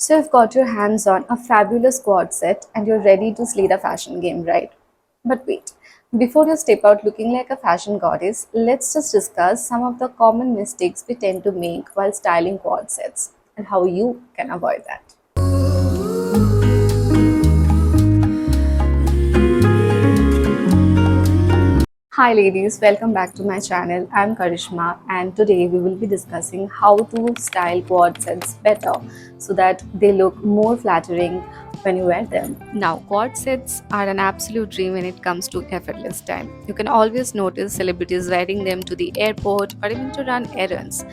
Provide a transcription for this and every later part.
So you've got your hands on a fabulous quad set and you're ready to slay the fashion game, right? But wait, before you step out looking like a fashion goddess, let's just discuss some of the common mistakes we tend to make while styling quad sets and how you can avoid that. Hi ladies, welcome back to my channel. I'm Karishma and today we will be discussing how to style quad sets better so that they look more flattering when you wear them. Now, quad sets are an absolute dream when it comes to effortless style. You can always notice celebrities wearing them to the airport or even to run errands.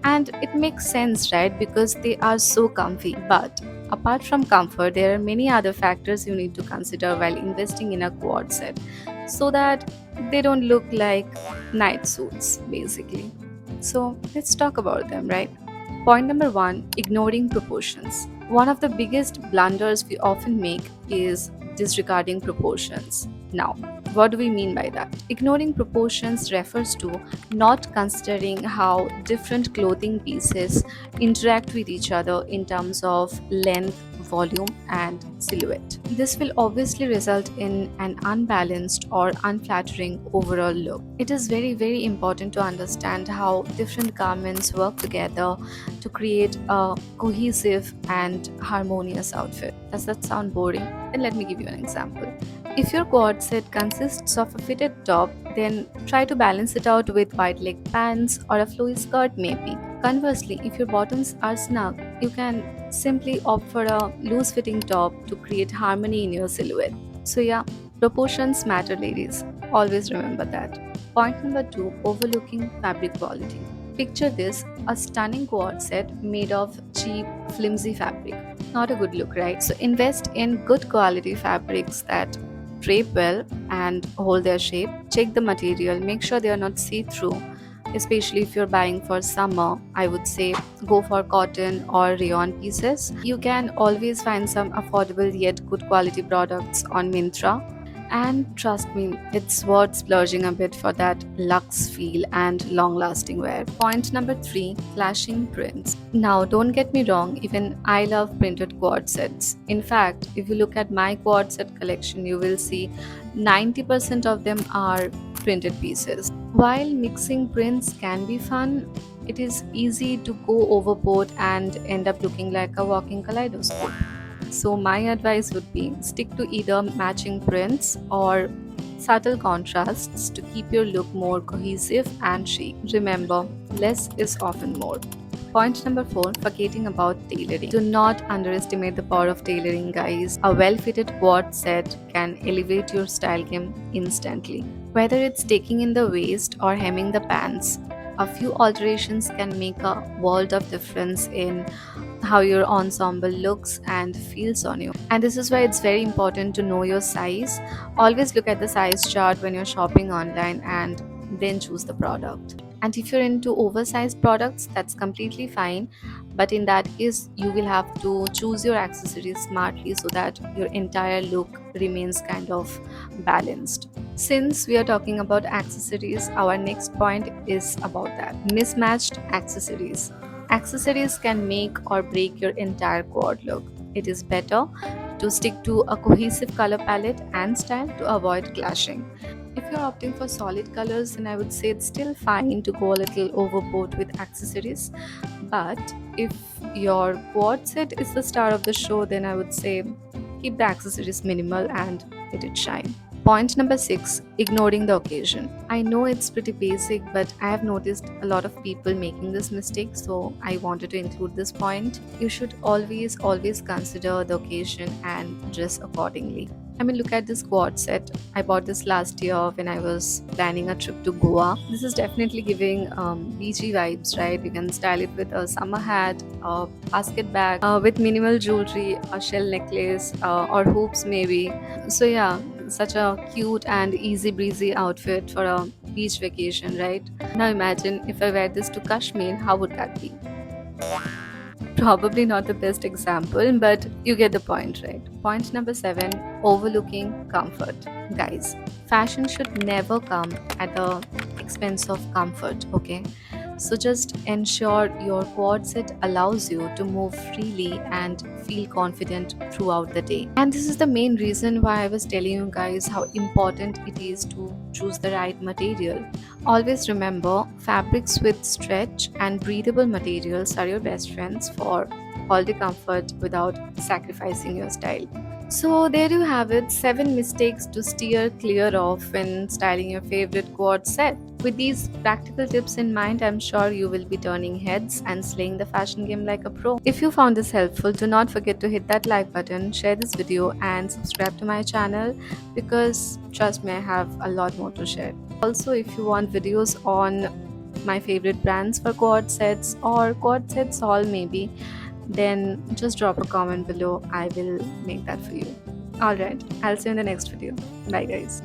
And it makes sense, right? Because they are so comfy. But apart from comfort, there are many other factors you need to consider while investing in a quad set so that they don't look like night suits basically. So let's talk about them, right? Point number one, ignoring proportions. One of the biggest blunders we often make is disregarding proportions. Now, what do we mean by that? Ignoring proportions refers to not considering how different clothing pieces interact with each other in terms of length, volume, and silhouette. This will obviously result in an unbalanced or unflattering overall look. It is very, very important to understand how different garments work together to create a cohesive and harmonious outfit. Does that sound boring? Then let me give you an example. If your quad set consists of a fitted top, then try to balance it out with wide leg pants or a flowy skirt maybe. Conversely, if your bottoms are snug, you can simply opt for a loose fitting top to create harmony in your silhouette. So, yeah, proportions matter, ladies. Always remember that. Point number two, overlooking fabric quality. Picture this, a stunning quad set made of cheap, flimsy fabric. Not a good look, right? So, invest in good quality fabrics that drape well and hold their shape. Check the material, make sure they are not see through, especially if you're buying for summer. I would say go for cotton or rayon pieces. You can always find some affordable yet good quality products on Myntra. And trust me, it's worth splurging a bit for that luxe feel and long lasting wear. Point number three, clashing prints. Now, don't get me wrong, even I love printed quad sets. In fact, if you look at my quad set collection, you will see 90% of them are printed pieces. While mixing prints can be fun, it is easy to go overboard and end up looking like a walking kaleidoscope. So, my advice would be stick to either matching prints or subtle contrasts to keep your look more cohesive and chic. Remember, less is often more. Point number four, forgetting about tailoring. Do not underestimate the power of tailoring, guys. A well fitted quad set can elevate your style game instantly. Whether it's taking in the waist or hemming the pants, a few alterations can make a world of difference in how your ensemble looks and feels on you. And this is why it's very important to know your size. Always look at the size chart when you're shopping online and then choose the product. And if you're into oversized products, that's completely fine. But in that case, you will have to choose your accessories smartly so that your entire look remains kind of balanced. Since we are talking about accessories, our next point is about that mismatched accessories. Accessories can make or break your entire quad look. It is better to stick to a cohesive color palette and style to avoid clashing. If you're opting for solid colors, then I would say it's still fine to go a little overboard with accessories. But if your quad set is the star of the show, then I would say keep the accessories minimal and let it shine. Point number six, ignoring the occasion. I know it's pretty basic, but I have noticed a lot of people making this mistake, so I wanted to include this point. You should always consider the occasion and dress accordingly. I mean, look at this quad set. I bought this last year when I was planning a trip to Goa. This is definitely giving beachy vibes, right? You can style it with a summer hat, a basket bag, with minimal jewelry, a shell necklace, or hoops maybe. So, yeah, such a cute and easy breezy outfit for a beach vacation, right? Now, imagine if I wear this to Kashmir, how would that be? Probably not the best example, but you get the point, right? Point number seven, overlooking comfort. Guys, fashion should never come at the expense of comfort, okay? So just ensure your quad set allows you to move freely and feel confident throughout the day. And this is the main reason why I was telling you guys how important it is to choose the right material. Always remember, fabrics with stretch and breathable materials are your best friends for quality comfort without sacrificing your style. So there you have it, 7 mistakes to steer clear of when styling your favorite quad set. With these practical tips in mind, I'm sure you will be turning heads and slaying the fashion game like a pro. If you found this helpful, do not forget to hit that like button, share this video and subscribe to my channel, because trust me, I have a lot more to share. Also, if you want videos on my favorite brands for quad sets or quad sets all maybe, then just drop a comment below. I will make that for you. Alright, I'll see you in the next video. Bye, guys.